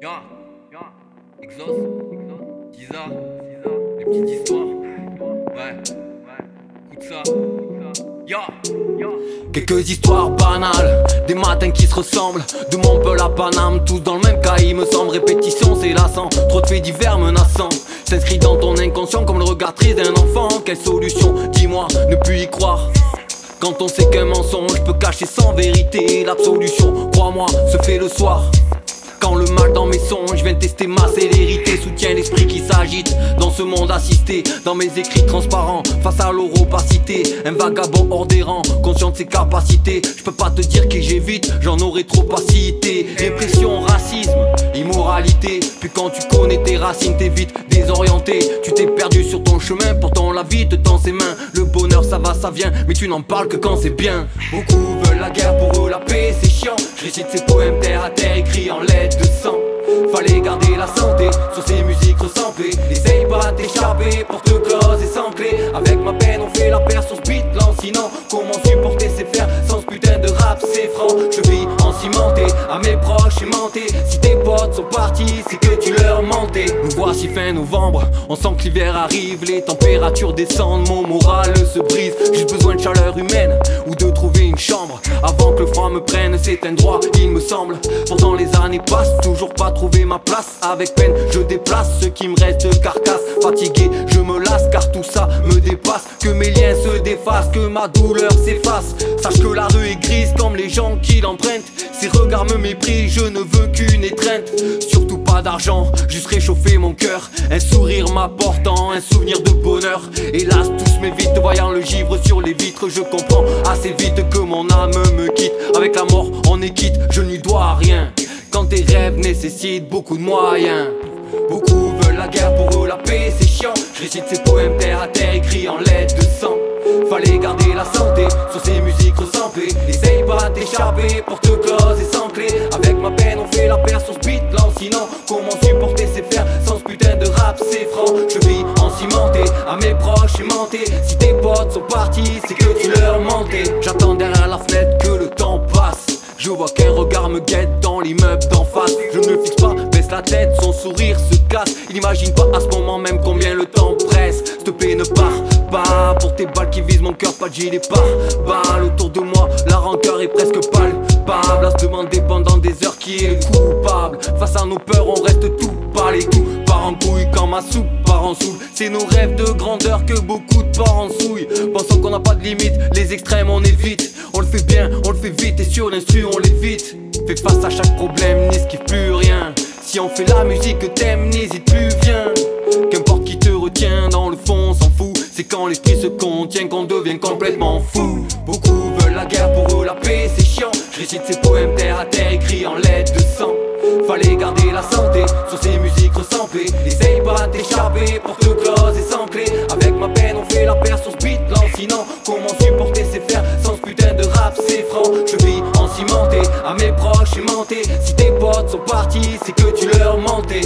Ya, Exos, Giza, les petites histoires. Ouais, écoute ça. Ya. Quelques histoires banales, des matins qui se ressemblent, de Montpellier à Paname, tous dans le même cas il me semble. Répétition c'est lassant, trop de faits divers menaçants s'inscrit dans ton inconscient comme le regard triste d'un enfant. Quelle solution, dis-moi, ne plus y croire quand on sait qu'un mensonge peut cacher sans vérité. L'absolution, crois-moi, se fait le soir. Quand le mal dans mes songes vient tester ma célérité, soutient l'esprit qui s'agite dans ce monde assisté. Dans mes écrits transparents, face à leur opacité, un vagabond hors des rangs, conscient de ses capacités. Je peux pas te dire qui j'évite, j'en aurais trop à citer. Répression, racisme, immoralité. Puis quand tu connais tes racines, t'es vite désorienté. Tu t'es perdu sur ton chemin, pourtant la vie te tend ses mains. Le bonheur ça va, ça vient, mais tu n'en parles que quand c'est bien. Beaucoup veulent la guerre, pour eux la paix c'est chiant. Je récite ces poèmes terre à terre écrits en lettres de sang. Fallait garder la santé sur ces musiques resamplées. Essaye pas t'échapper, porte close et sans clé. Avec ma peine on fait la paire sur ce beat lancinant. Comment supporter ces fers sans ce putain de rap, c'est franc. Je vis en cimenté, à mes proches aimantés. Si tes potes sont partis, c'est que tu leur mentais. Nous voici fin novembre, on sent que l'hiver arrive. Les températures descendent, mon moral se brise. Juste besoin de chaleur humaine ou de trouver une chambre avant que le froid me prenne, c'est un droit il me semble. Pourtant les années passent, toujours pas trouvé ma place. Avec peine je déplace ce qui me reste de carcasse. Fatigué je me lasse car tout ça me dépasse. Que mes liens se défacent, que ma douleur s'efface. Sache que la rue est grise comme les gens qui l'empruntent. Ces regards me méprisent, je ne veux qu'une étreinte. Surtout pas d'argent, juste réchauffer mon cœur. Un sourire m'apportant un souvenir de bonheur. Hélas tous m'évitent, voyant le givre sur les vitres. Je comprends assez vite que mon âme me quitte. Avec la mort on est quitte, je n'y dois rien. Quand tes rêves nécessitent beaucoup de moyens. Beaucoup veulent la guerre, pour eux la paix c'est chiant. Je récite ces poèmes terre à terre écrits en lettres de sang. Fallait garder la santé sur ces musiques resamplées. Essaye pas t'échapper, porte close et sans clé. Avec ma peine on fait la paire sur ce beat lancinant. Comment supporter ces fers sans ce putain de rap, c'est franc. Je vis en cimenté, à mes proches aimantés. Si tes potes sont partis, c'est que tu leur mentais. J'attends derrière la fenêtre que le temps passe. Je vois qu'un regard me guette dans l'immeuble d'en face. Je ne le fixe pas, baisse la tête, son sourire se casse. Il n'imagine pas à ce moment même combien le temps presse. S'il te plaît ne pars pas pour tes balles qui visent mon cœur, pas de gilet pare-balles. Autour de moi, la rancœur est presque palpable. À se demander pendant des heures qui est le coupable. Face à nos peurs, on reste tout pâle et tout part en couille quand ma soupe part en soule. C'est nos rêves de grandeur que beaucoup de parents souillent. Pensant qu'on n'a pas de limite, les extrêmes on évite. On le fait bien, on le fait vite et sur l'instru on l'évite. Fais face à chaque problème, n'esquive plus rien. Si on fait la musique que t'aimes, n'hésite plus, viens. Qu'importe qui te retient, dans le fond on s'en fout. C'est quand l'esprit se contient qu'on devient complètement fou. Beaucoup veulent la guerre, pour eux la paix c'est chiant. Je récite ces poèmes terre à terre écrits en lettres de sang. Fallait garder la santé sur ces musiques resamplées. Essaye pas t'échapper, porte close et sans clé. Avec ma peine on fait la paire sur ce beat lancinant. Comment supporter ces fers sans ce putain de rap, c'est franc. Je vis en cimenté, à mes proches aimantés. Si tes potes sont partis, c'est que tu leur mentais.